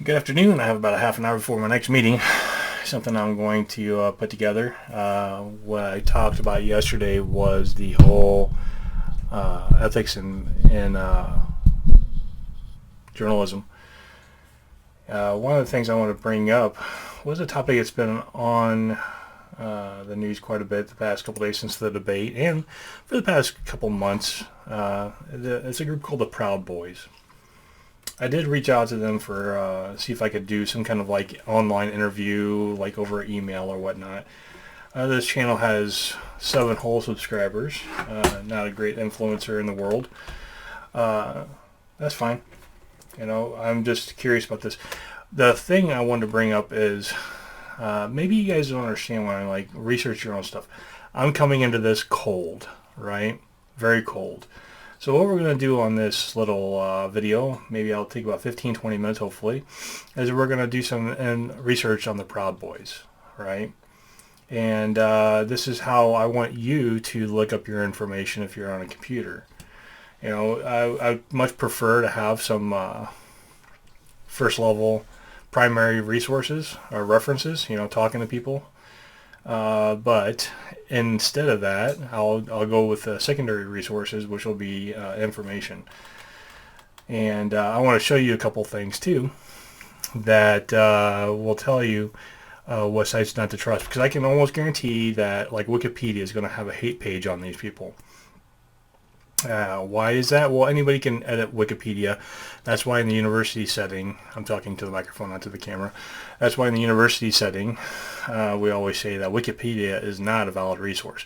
Good afternoon. I have about a half an hour before my next meeting. Something I'm going to put together. What I talked about yesterday was the whole ethics in journalism. One of the things I want to bring up was a topic that's been on the news quite a bit the past couple days since the debate, and for the past couple months. It's a group called the Proud Boys. I did reach out to them for see if I could do some kind of like online interview, like over email or whatnot. This channel has 7 whole subscribers. Not a great influencer in the world. That's fine. You know, I'm just curious about this. The thing I wanted to bring up is maybe you guys don't understand when I like research your own stuff. I'm coming into this cold, right? Very cold. So what we're going to do on this little video, maybe I'll take about 15-20 minutes hopefully, is we're going to do some research on the Proud Boys, right? And this is how I want you to look up your information if you're on a computer. You know, I much prefer to have some first level primary resources or references, you know, talking to people. But instead of that, I'll go with secondary resources, which will be information. And I want to show you a couple things too that will tell you what sites not to trust, because I can almost guarantee that like Wikipedia is going to have a hate page on these people. Why is that? Well, anybody can edit Wikipedia. That's why in the university setting, I'm talking to the microphone, not to the camera. That's why in the university setting, we always say that Wikipedia is not a valid resource.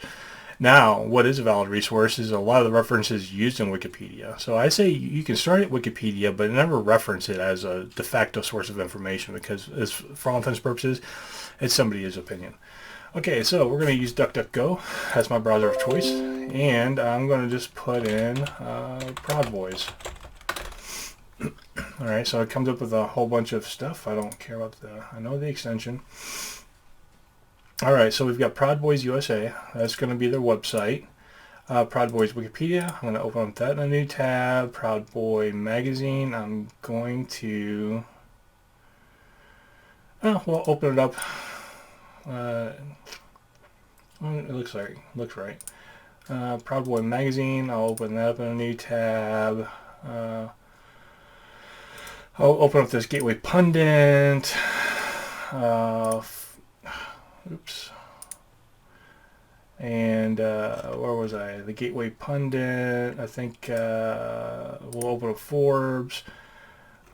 Now, what is a valid resource is a lot of the references used in Wikipedia. So I say you can start at Wikipedia, but never reference it as a de facto source of information, because for all intents and purposes, it's somebody's opinion. Okay, so we're going to use DuckDuckGo as my browser of choice, and I'm going to just put in Proud Boys. Alright, so it comes up with a whole bunch of stuff. I don't care about I know the extension. Alright, so we've got Proud Boys USA. That's going to be their website. Proud Boys Wikipedia. I'm going to open up that in a new tab. Proud Boy Magazine. I'm going to... we'll open it up. It looks right. Proud Boy Magazine. I'll open that up in a new tab. I'll open up this Gateway Pundit. Oops. And where was I? The Gateway Pundit. I think we'll open up Forbes.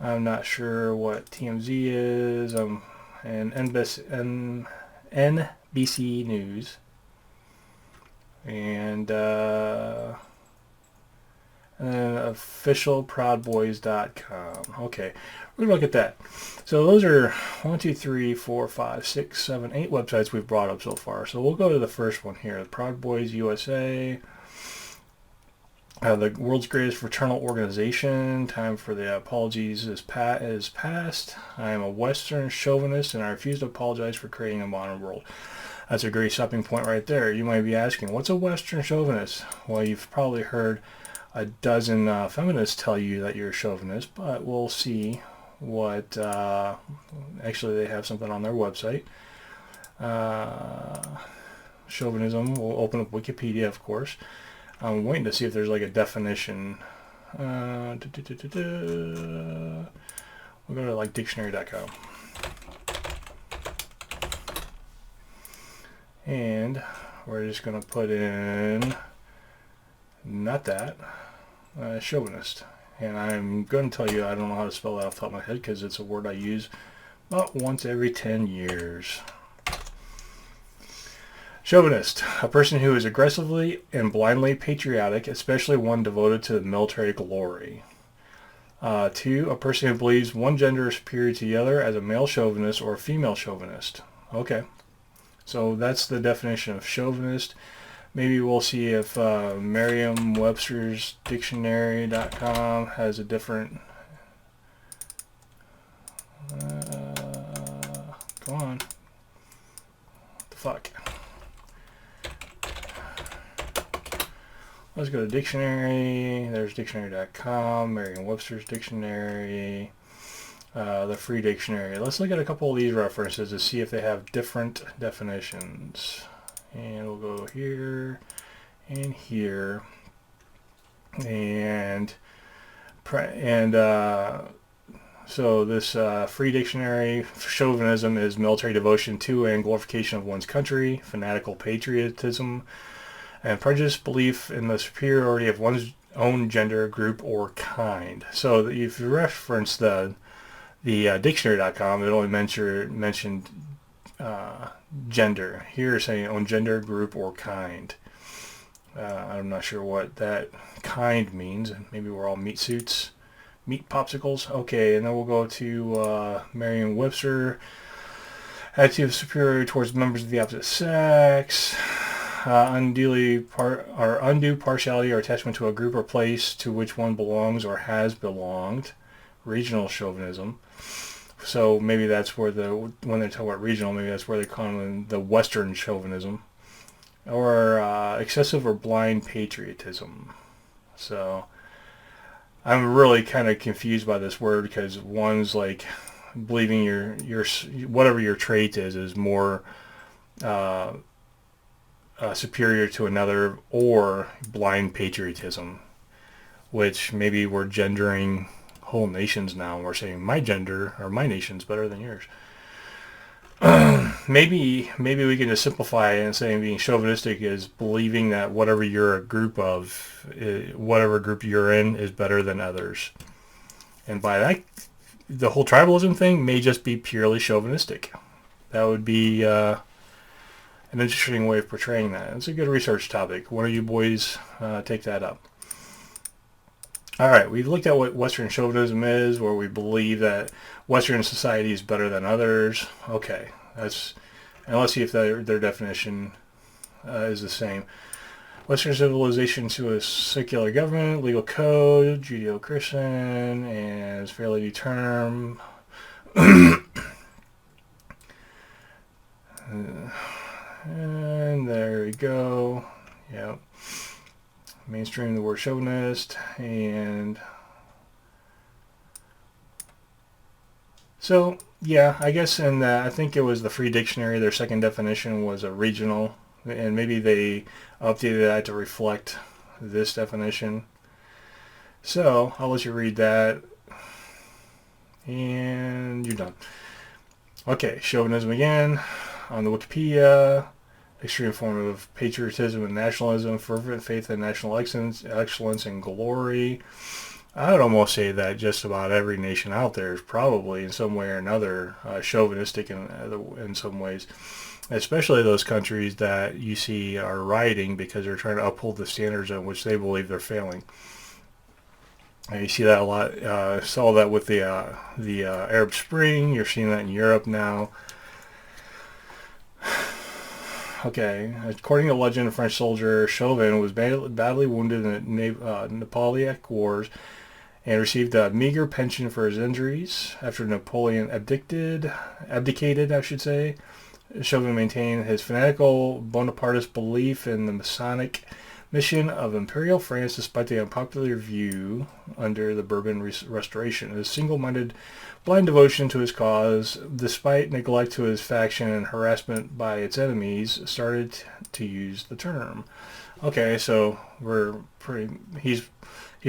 I'm not sure what TMZ is. And NBC News. And then officialproudboys.com. Okay, we're gonna look at that. So those are 1, 2, 3, 4, 5, 6, 7, 8 websites we've brought up so far. So we'll go to the first one here, Proud Boys USA. The world's greatest fraternal organization. Time for the apologies is past. I am a Western chauvinist, and I refuse to apologize for creating a modern world. That's a great stopping point right there. You might be asking, what's a Western chauvinist? Well, you've probably heard a dozen feminists tell you that you're a chauvinist, but we'll see what... actually, they have something on their website. Chauvinism. We'll open up Wikipedia, of course. I'm waiting to see if there's like a definition. We'll go to like dictionary.com. And we're just going to put in, not that, chauvinist. And I'm going to tell you I don't know how to spell that off the top of my head, because it's a word I use about once every 10 years. Chauvinist, a person who is aggressively and blindly patriotic, especially one devoted to military glory. 2, a person who believes one gender is superior to the other, as a male chauvinist or a female chauvinist. Okay, so that's the definition of chauvinist. Maybe we'll see if Merriam-Webster's Dictionary.com has a different... come on. What the fuck? Let's go to dictionary. There's dictionary.com, Merriam-Webster's Dictionary. the free dictionary. Let's look at a couple of these references to see if they have different definitions. And we'll go here and here. So this free dictionary, chauvinism is military devotion to and glorification of one's country, fanatical patriotism, and prejudiced belief in the superiority of one's own gender, group, or kind. So if you reference the dictionary.com, it only mentioned gender. Here it's saying own gender, group, or kind. I'm not sure what that kind means. Maybe we're all meat suits. Meat popsicles. Okay, and then we'll go to Merriam-Webster. Attitude of superiority towards members of the opposite sex. Undue partiality or attachment to a group or place to which one belongs or has belonged. Regional chauvinism. So maybe that's where when they talk about regional, maybe that's where they call it the Western chauvinism. Or excessive or blind patriotism. So I'm really kind of confused by this word because one's like believing your whatever your trait is more superior to another, or blind patriotism, which maybe we're gendering whole nations now. We're saying my gender or my nation's better than yours. Maybe we can just simplify it and say being chauvinistic is believing that whatever you're a group of, whatever group you're in, is better than others. And by that, the whole tribalism thing may just be purely chauvinistic. That would be an interesting way of portraying that. It's a good research topic. One of you boys take that up. All right, we've looked at what Western chauvinism is, where we believe that Western society is better than others. Okay, and let's see if their definition is the same. Western civilization to a secular government, legal code, Judeo-Christian, and it's a fairly new term. And there we go. Yep. Mainstream the word chauvinist, and so yeah, I guess I think it was the Free Dictionary, their second definition was a regional, and maybe they updated that to reflect this definition. So I'll let you read that, and you're done. Okay, chauvinism again on the Wikipedia. Extreme form of patriotism and nationalism, fervent faith in national excellence and glory. I would almost say that just about every nation out there is probably in some way or another chauvinistic in some ways, especially those countries that you see are rioting because they're trying to uphold the standards on which they believe they're failing. And you see that a lot. Saw that with the Arab Spring. You're seeing that in Europe now. Okay, according to legend, a French soldier, Chauvin, was badly wounded in the Napoleonic Wars and received a meager pension for his injuries. After Napoleon abdicated, Chauvin maintained his fanatical Bonapartist belief in the Masonic mission of Imperial France despite the unpopular view under the Bourbon Restoration. His single-minded blind devotion to his cause, despite neglect to his faction and harassment by its enemies, started to use the term. Okay, so he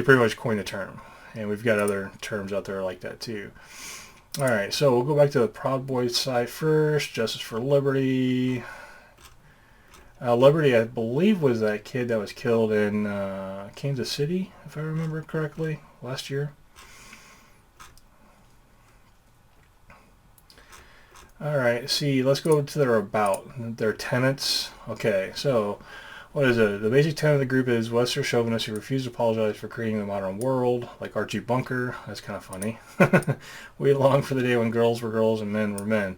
pretty much coined the term, and we've got other terms out there like that too. All right, so we'll go back to the Proud Boys side first. Justice for Liberty. Liberty, I believe, was that kid that was killed in Kansas City, if I remember correctly, last year. All right, let's go to their tenets. Okay, so what is it? The basic tenet of the group is Western chauvinists who refuse to apologize for creating the modern world, like Archie Bunker. That's kind of funny. We long for the day when girls were girls and men were men.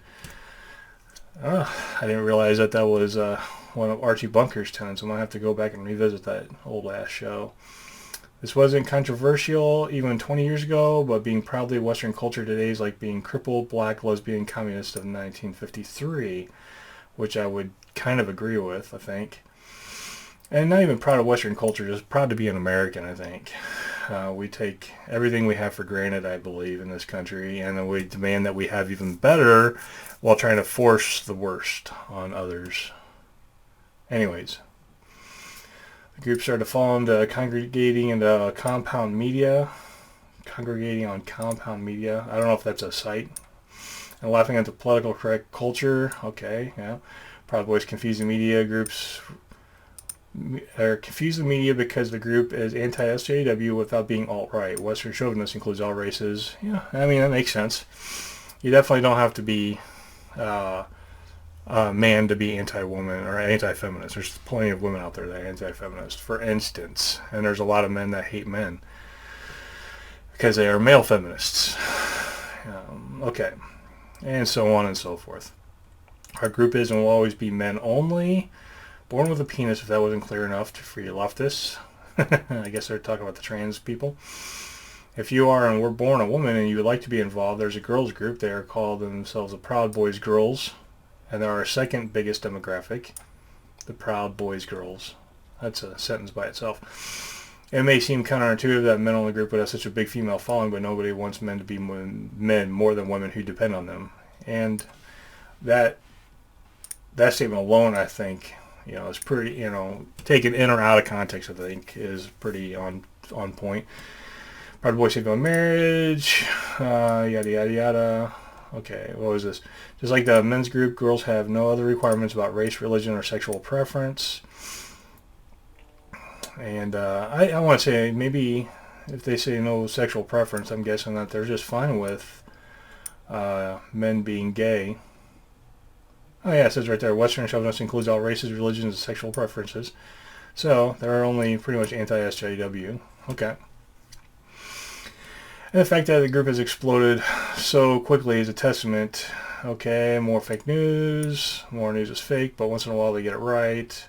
I didn't realize that was one of Archie Bunker's tenets. I'm going to have to go back and revisit that old-ass show. This wasn't controversial even 20 years ago, but being proudly Western culture today is like being crippled, black, lesbian, communist of 1953, which I would kind of agree with, I think. And not even proud of Western culture, just proud to be an American, I think. We take everything we have for granted, I believe, in this country, and then we demand that we have even better while trying to force the worst on others. Anyways, the group started to fall into congregating into compound media. Congregating on compound media. I don't know if that's a site. And laughing at the political correct culture. Okay, yeah. Proud Boys confuse the media groups. Or confuse the media because the group is anti-SJW without being alt-right. Western chauvinist includes all races. Yeah, I mean, that makes sense. You definitely don't have to be a man to be anti-woman or anti-feminist. There's plenty of women out there that are anti-feminist, for instance. And there's a lot of men that hate men because they are male feminists. Okay. And so on and so forth. Our group is and will always be men only. Born with a penis, if that wasn't clear enough for you leftists. I guess they're talking about the trans people. If you are and were born a woman and you would like to be involved, there's a girls group. They are called themselves the Proud Boys Girls. And they're our second biggest demographic. The Proud Boys Girls. That's a sentence by itself. It may seem counterintuitive that men only group would have such a big female following, but nobody wants men to be men more than women who depend on them. And that statement alone, I think, is pretty, taken in or out of context, I think, is pretty on point. Proud Boys save on marriage, yada, yada, yada. Okay, what was this? Just like the men's group, girls have no other requirements about race, religion, or sexual preference. And I want to say, maybe if they say no sexual preference, I'm guessing that they're just fine with men being gay. Oh yeah, it says right there, Western chauvinist includes all races, religions, and sexual preferences. So, they're only pretty much anti-SJW. Okay. And the fact that the group has exploded so quickly is a testament. Okay, more fake news. More news is fake, but once in a while they get it right.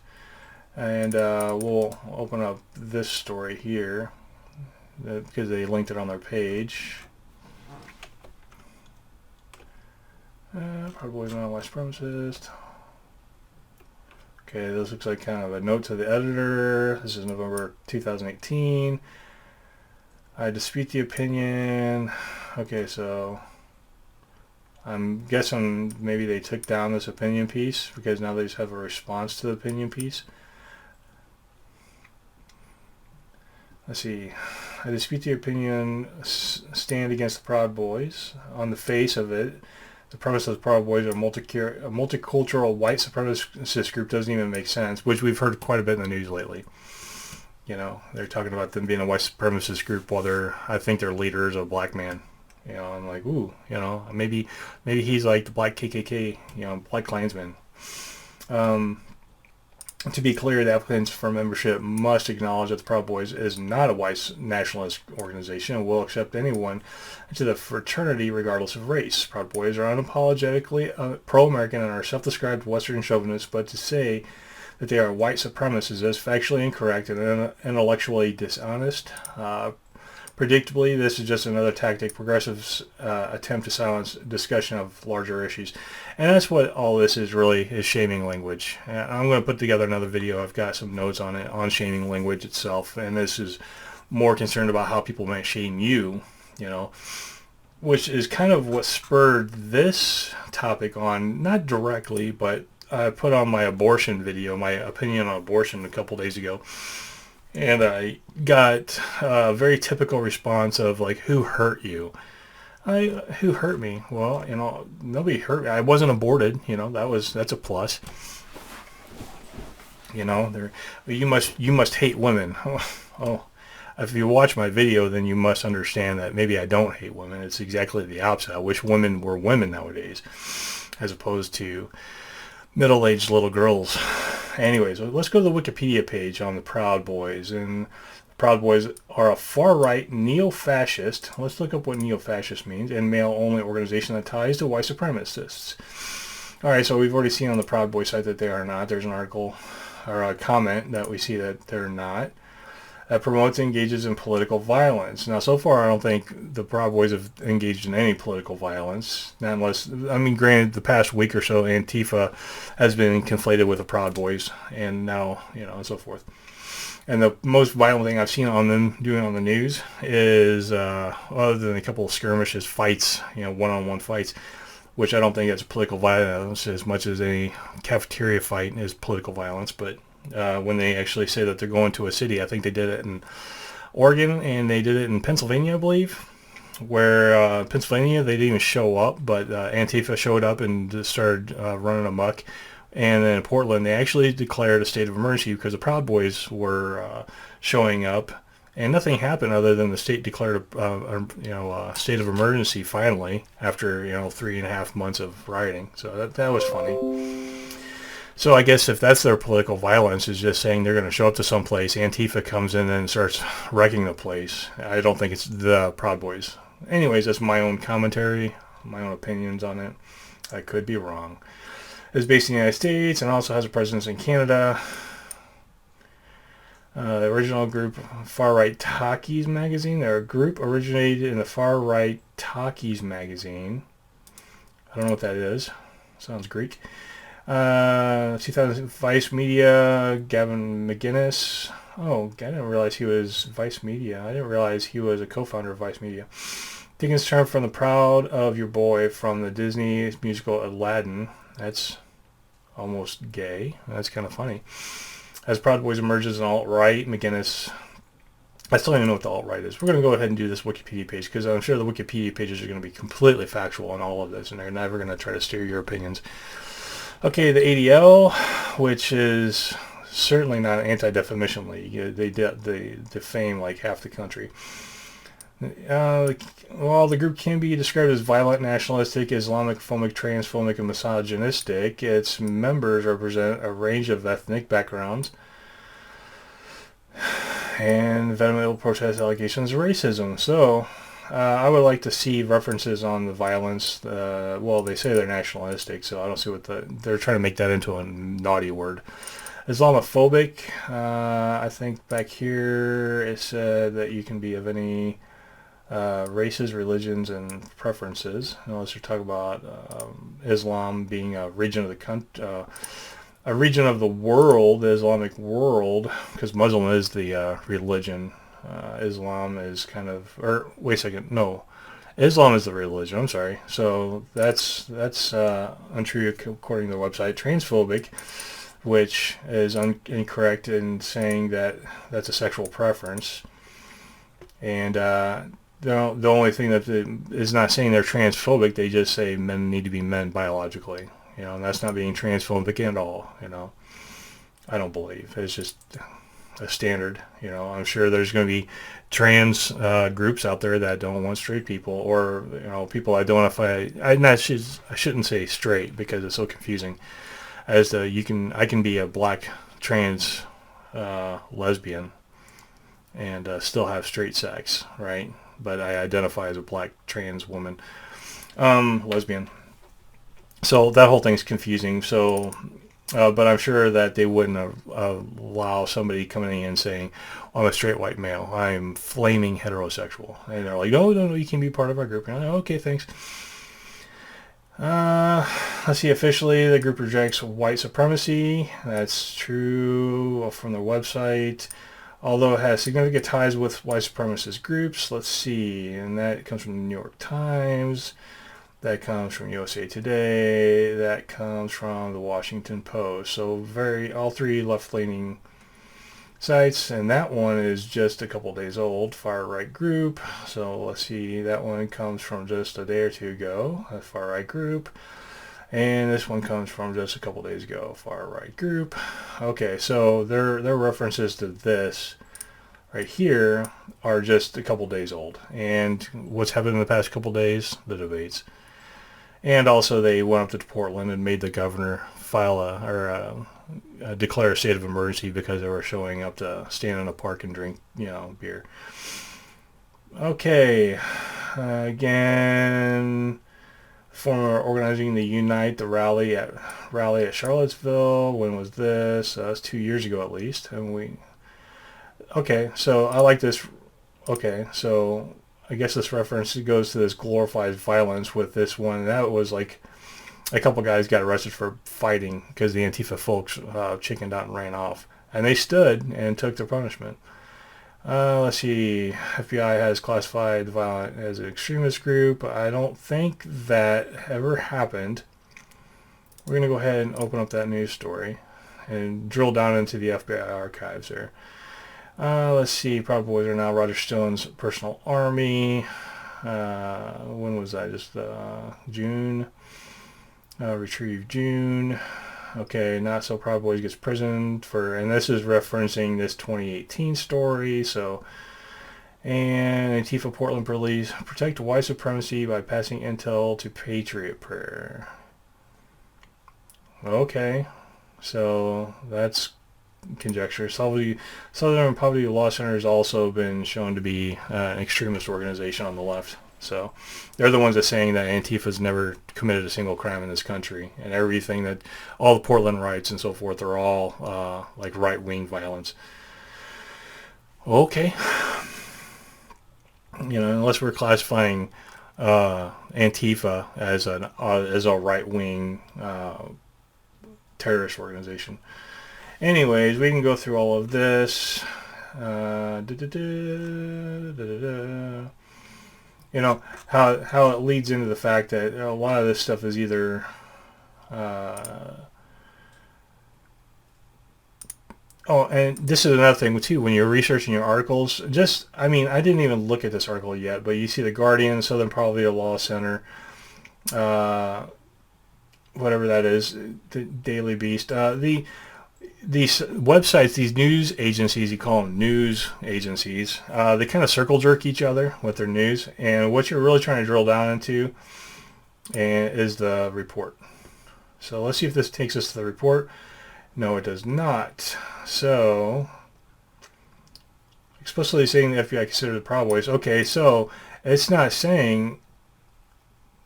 And we'll open up this story here because they linked it on their page. Proud Boys not white supremacist. Okay, this looks like kind of a note to the editor. This is November 2018. I dispute the opinion. Okay, so I'm guessing maybe they took down this opinion piece because now they just have a response to the opinion piece. Let's see. I dispute the opinion, stand against the Proud Boys. On the face of it, the premise of the Proud Boys are a multicultural white supremacist group doesn't even make sense, which we've heard quite a bit in the news lately. They're talking about them being a white supremacist group while I think their leader is a black man. I'm like, ooh, maybe he's like the black KKK, black Klansman. To be clear, the applicants for membership must acknowledge that the Proud Boys is not a white nationalist organization and will accept anyone into the fraternity regardless of race. Proud Boys are unapologetically pro-American and are self-described Western chauvinists, but to say that they are white supremacists is factually incorrect and intellectually dishonest. Predictably, this is just another tactic progressives attempt to silence discussion of larger issues. And that's what all this is really, is shaming language. And I'm going to put together another video. I've got some notes on it, on shaming language itself. And this is more concerned about how people might shame you, which is kind of what spurred this topic on, not directly, but I put on my abortion video, my opinion on abortion a couple days ago. And I got a very typical response of like, who hurt you? Who hurt me? Well, nobody hurt me. I wasn't aborted. That's a plus. You must hate women. Oh, if you watch my video, then you must understand that maybe I don't hate women. It's exactly the opposite. I wish women were women nowadays, as opposed to middle-aged little girls. Anyways, let's go to the Wikipedia page on the Proud Boys. And the Proud Boys are a far-right neo-fascist. Let's look up what neo-fascist means. And male-only organization that ties to white supremacists. All right, so we've already seen on the Proud Boys site that they are not. There's an article or a comment that we see that they're not. that promotes and engages in political violence. Now, so far, I don't think the Proud Boys have engaged in any political violence. Not unless, I mean, granted, the past week or so, Antifa has been conflated with the Proud Boys, and now, and so forth. And the most violent thing I've seen on them doing on the news is, other than a couple of skirmishes, fights, one-on-one fights, which I don't think that's political violence as much as any cafeteria fight is political violence. But when they actually say that they're going to a city, I think they did it in Oregon and they did it in Pennsylvania, I believe, where Pennsylvania, they didn't even show up, but Antifa showed up and just started running amok. And then in Portland, they actually declared a state of emergency because the Proud Boys were showing up, and nothing happened other than the state declared a state of emergency finally after 3.5 months of rioting. So that was funny. So I guess if that's their political violence, is just saying they're going to show up to some place, Antifa comes in and starts wrecking the place. I don't think it's the Proud Boys. Anyways, that's my own commentary, my own opinions on it. I could be wrong. It's based in the United States and also has a presence in Canada. The original group, Far Right Talkies magazine. They're a group originated in the Far Right Talkies magazine. I don't know what that is. Sounds Greek. 2000 Vice Media, Gavin McGinnis. Oh, I didn't realize he was Vice Media. I didn't realize he was a co-founder of Vice Media. Taking his term from the Proud of Your Boy from the Disney musical Aladdin. That's almost gay. That's kind of funny. As Proud Boys emerges in alt-right, McGinnis... I still don't even know what the alt-right is. We're going to go ahead and do this Wikipedia page because I'm sure the Wikipedia pages are going to be completely factual on all of this, and they're never going to try to steer your opinions. Okay, the ADL, which is certainly not an anti-defamation league. They defame like half the country. Well, the group can be described as violent, nationalistic, Islamophobic, transphobic, and misogynistic. Its members represent a range of ethnic backgrounds and vehemently protest allegations of racism. So, I would like to see references on the violence. Well, they say they're nationalistic, so I don't see what they're trying to make that into a naughty word. Islamophobic, I think back here it said that you can be of any races, religions, and preferences. Unless you're talking about Islam being a region of the country, a region of the world, the Islamic world, because Muslim is the religion. Islam is kind of, or wait a second, no, Islam is the religion. I'm sorry. So that's untrue according to the website. Transphobic, which is incorrect in saying that that's a sexual preference, and the only thing that is not saying they're transphobic, they just say men need to be men biologically. And that's not being transphobic at all. I don't believe it's just a standard. I'm sure there's going to be trans groups out there that don't want straight people, or people identify. I shouldn't say straight because it's so confusing. As I can be a black trans lesbian and still have straight sex, right? But I identify as a black trans woman, lesbian. So that whole thing's confusing. So, but I'm sure that they wouldn't allow somebody coming in and saying, "I'm a straight white male. I'm flaming heterosexual," and they're like, "No, you can be part of our group." And I'm like, "Okay, thanks." Let's see. Officially, the group rejects white supremacy. That's true from their website. Although it has significant ties with white supremacist groups. Let's see. And that comes from the New York Times. That comes from USA Today. That comes from the Washington Post. So all three left-leaning sites. And that one is just a couple days old. Far-right group. So let's see. That one comes from just a day or two ago. A far-right group. And this one comes from just a couple days ago. Far-right group. Okay, so their references to this right here are just a couple days old. And what's happened in the past couple days? The debates. And also they went up to Portland and made the governor declare a state of emergency because they were showing up to stand in a park and drink, beer. Okay, again, former organizing the Unite, the rally at Charlottesville. When was this? That was 2 years ago at least. And okay, so I like this. Okay, so I guess this reference goes to this glorified violence with this one. That was like a couple guys got arrested for fighting because the Antifa folks chickened out and ran off. And they stood and took their punishment. Let's see. FBI has classified the violent as an extremist group. I don't think that ever happened. We're going to go ahead and open up that news story and drill down into the FBI archives there. Let's see. Proud Boys are now Roger Stone's personal army. When was that? Just June. Retrieve June. Okay, not so Proud Boys gets prisoned for, and this is referencing this 2018 story. So, and Antifa Portland police protect white supremacy by passing intel to Patriot Prayer. Okay, so that's conjecture. Southern Poverty Law Center has also been shown to be an extremist organization on the left. So they're the ones that are saying that Antifa's never committed a single crime in this country, and everything that all the Portland riots and so forth are all like right-wing violence. Okay, unless we're classifying Antifa as a right-wing terrorist organization. Anyways, we can go through all of this. How it leads into the fact that a lot of this stuff is either and this is another thing too, when you're researching your articles, I didn't even look at this article yet, but you see the Guardian, Southern Poverty Law Center, whatever that is, the Daily Beast, these websites, these news agencies, you call them news agencies, they kind of circle jerk each other with their news, and what you're really trying to drill down into is the report. So let's see if this takes us to the report. No, it does not. So, explicitly saying the FBI considered the Proud Boys. Okay, so it's not saying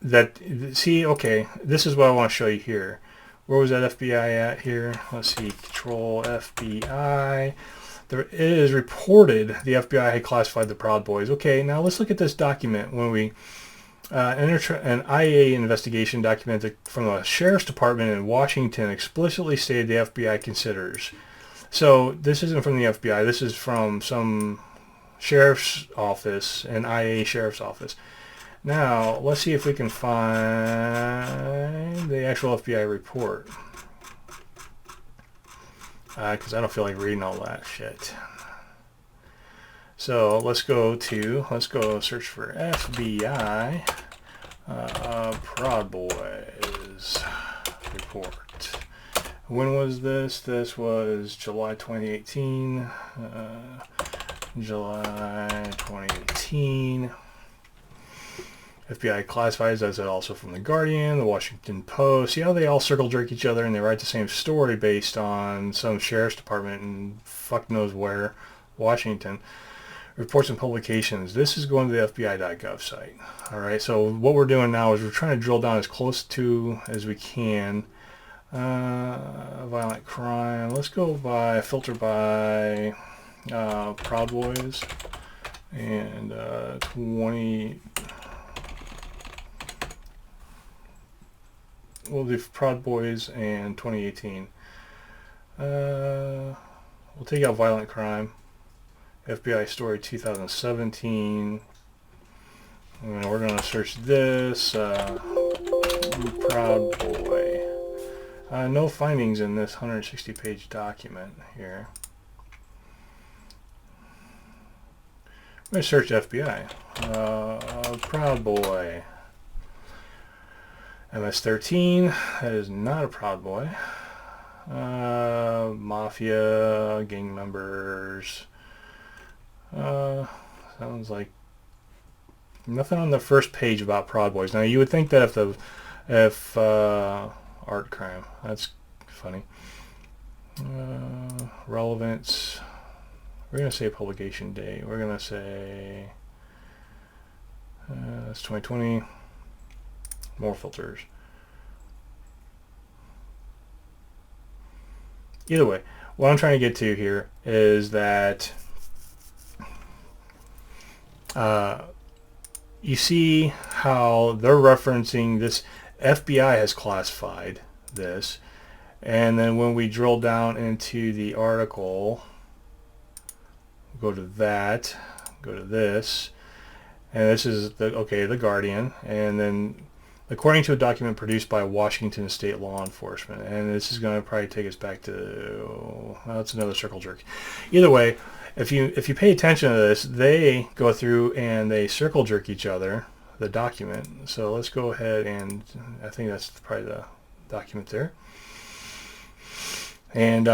that, see, okay, this is what I want to show you here. Where was that FBI at here? Let's see, Control FBI. There is reported the FBI had classified the Proud Boys. Okay, now let's look at this document. When we an IA investigation document from the Sheriff's Department in Washington explicitly stated the FBI considers. So this isn't from the FBI. This is from some sheriff's office, an IA sheriff's office. Now, let's see if we can find the actual FBI report. Because I don't feel like reading all that shit. So let's go search for FBI Proud Boys report. When was this? This was July 2018. July 2018. FBI classifies as also from the Guardian, the Washington Post. See how they all circle jerk each other and they write the same story based on some sheriff's department and fuck knows where, Washington. Reports and publications. This is going to the FBI.gov site. All right. So what we're doing now is we're trying to drill down as close to as we can. Violent crime. Let's go filter by Proud Boys and 20. We'll do Proud Boys and 2018. We'll take out violent crime. FBI story 2017. And we're going to search this. Proud Boy. No findings in this 160-page document here. I'm going to search FBI. Proud Boy. MS-13. That is not a Proud Boy. Mafia, gang members. Sounds like nothing on the first page about Proud Boys. Now you would think that if art crime, that's funny. Relevance. We're gonna say publication date. We're gonna say that's 2020. More filters. Either way, what I'm trying to get to here is that you see how they're referencing this. FBI has classified this, and then when we drill down into the article, go to that, go to this, and this is the Guardian, and then according to a document produced by Washington State law enforcement, and this is going to probably take us back to, well, it's another circle jerk. Either way, if you pay attention to this, they go through and they circle jerk each other, the document. So let's go ahead, and I think that's probably the document there. And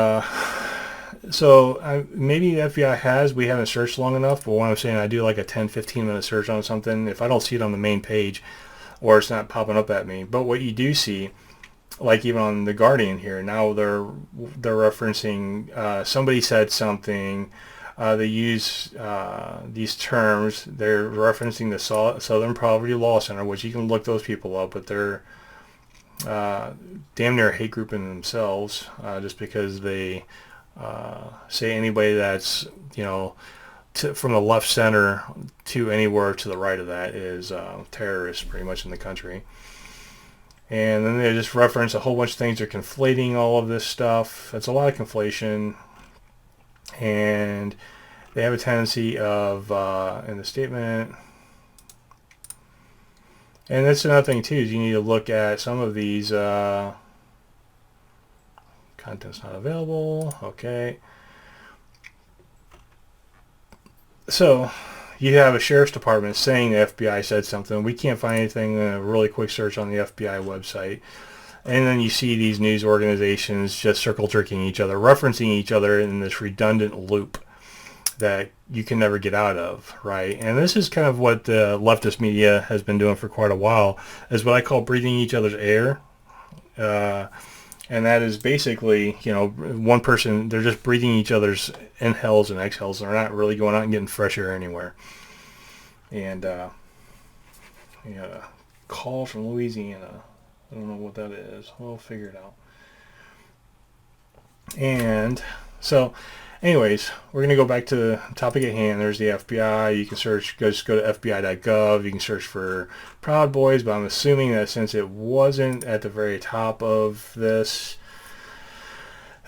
so maybe the FBI we haven't searched long enough, but what I'm saying, I do like a 10-15 minute search on something. If I don't see it on the main page, or it's not popping up at me. But what you do see, like even on the Guardian here, now they're referencing somebody said something. They use these terms. They're referencing the Southern Poverty Law Center, which you can look those people up, but they're damn near a hate group in themselves, just because they say anybody that's, from the left center to anywhere to the right of that is terrorists pretty much in the country. And then they just reference a whole bunch of things. They're conflating all of this stuff. It's a lot of conflation. And they have a tendency of, in the statement, and that's another thing too, is you need to look at some of these, content's not available, okay. So you have a sheriff's department saying the FBI said something. We can't find anything in a really quick search on the FBI website. And then you see these news organizations just circle jerking each other, referencing each other in this redundant loop that you can never get out of, right? And this is kind of what the leftist media has been doing for quite a while, is what I call breathing each other's air. And that is basically, one person, they're just breathing each other's inhales and exhales. They're not really going out and getting fresh air anywhere. And we got a call from Louisiana. I don't know what that is. We'll figure it out. And so, anyways, we're going to go back to the topic at hand. There's the FBI. You can search, just go to FBI.gov. You can search for Proud Boys, but I'm assuming that since it wasn't at the very top of this,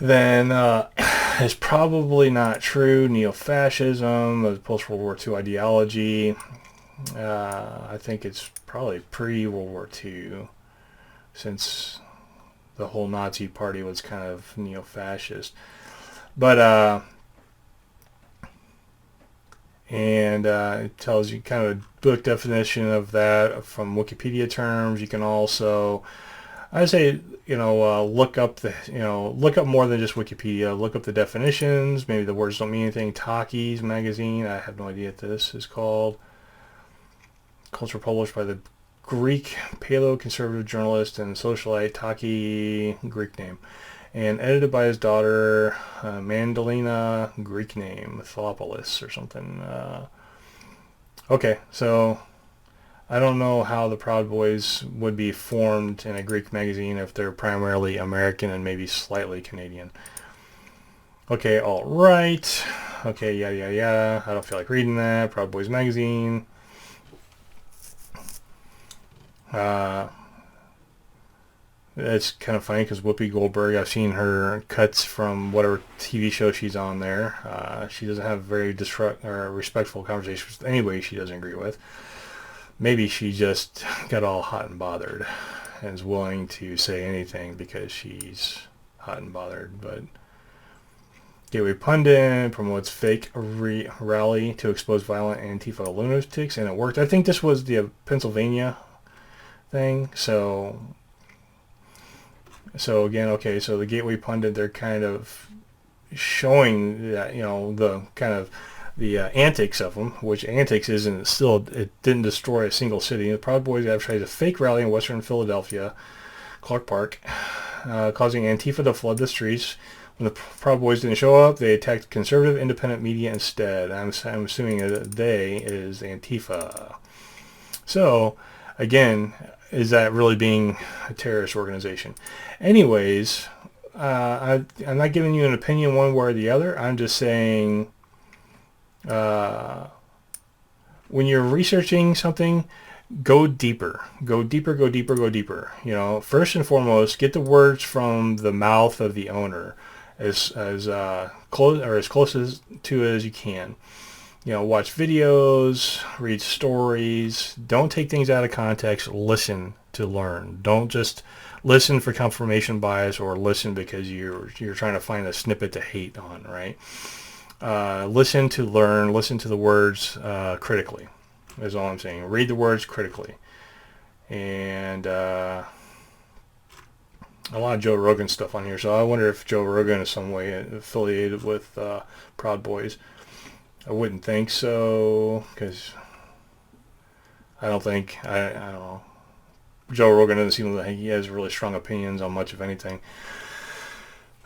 then it's probably not true. Neo-fascism, the post-World War II ideology. I think it's probably pre-World War II, since the whole Nazi party was kind of neo-fascist. But it tells you kind of a book definition of that from Wikipedia terms. You can also, I say, look up more than just Wikipedia. Look up the definitions. Maybe the words don't mean anything. Talkies magazine, I have no idea what this is called. Culture published by the Greek paleo-conservative journalist and socialite Taki, Greek name, and edited by his daughter Mandalina, Greek name, Mythopoulos or something. Okay, so I don't know how the Proud Boys would be formed in a Greek magazine if they're primarily American and maybe slightly Canadian. Okay, all right. Okay, yada, yada, yada. I don't feel like reading that. Proud Boys magazine. It's kind of funny because Whoopi Goldberg, I've seen her cuts from whatever TV show she's on there. She doesn't have very respectful conversations with anybody she doesn't agree with. Maybe she just got all hot and bothered and is willing to say anything because she's hot and bothered. But Gateway Pundit promotes fake rally to expose violent Antifa lunatics, and it worked. I think this was the Pennsylvania thing. So again, okay, so the Gateway Pundit, they're kind of showing that, the kind of the antics of them, which antics isn't still, it didn't destroy a single city. The Proud Boys advertised a fake rally in western Philadelphia, Clark Park, causing Antifa to flood the streets. When the Proud Boys didn't show up, they attacked conservative independent media instead. I'm assuming that they is Antifa. So, again, is that really being a terrorist organization? Anyways, I'm not giving you an opinion one way or the other. I'm just saying when you're researching something, go deeper. Go deeper, go deeper, go deeper. You know, first and foremost, get the words from the mouth of the owner as close or as close as to as you can. You know, watch videos, read stories. Don't take things out of context. Listen to learn. Don't just listen for confirmation bias or listen because you're trying to find a snippet to hate on, right? Listen to learn. Listen to the words critically is all I'm saying. Read the words critically. And a lot of Joe Rogan stuff on here, so I wonder if Joe Rogan is some way affiliated with Proud Boys. I wouldn't think so, because I don't know. Joe Rogan doesn't seem like he has really strong opinions on much of anything.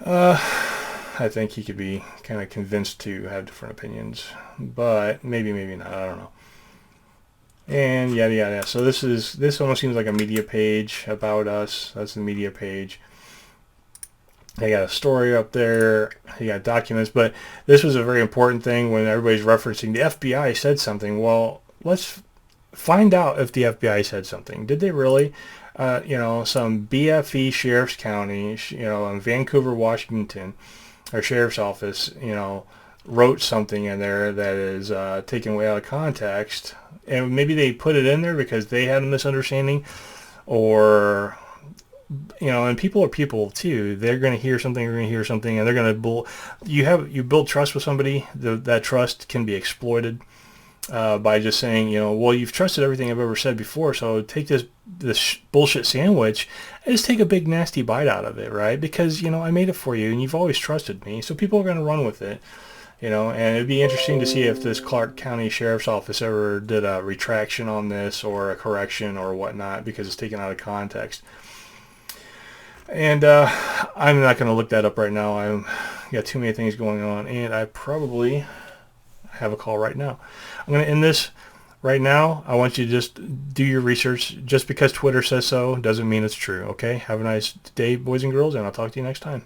I think he could be kind of convinced to have different opinions, but maybe not. I don't know. And yada yada. So this almost seems like a media page about us. That's the media page. They got a story up there. You got documents, but this was a very important thing when everybody's referencing the FBI said something. Well, let's find out if the FBI said something. Did they really? Some BFE Sheriff's County, in Vancouver, Washington, or Sheriff's Office, wrote something in there that is taken way out of context. And maybe they put it in there because they had a misunderstanding, or and people are people too. They're going to hear something, and they're going to you build trust with somebody. That trust can be exploited by just saying, well, you've trusted everything I've ever said before, so take this bullshit sandwich and just take a big nasty bite out of it, right? Because I made it for you, and you've always trusted me, so people are going to run with it. And it'd be interesting to see if this Clark County Sheriff's Office ever did a retraction on this or a correction or whatnot, because it's taken out of context. And I'm not going to look that up right now. I've got too many things going on, and I probably have a call right now. I'm going to end this right now. I want you to just do your research. Just because Twitter says so doesn't mean it's true, okay? Have a nice day, boys and girls, and I'll talk to you next time.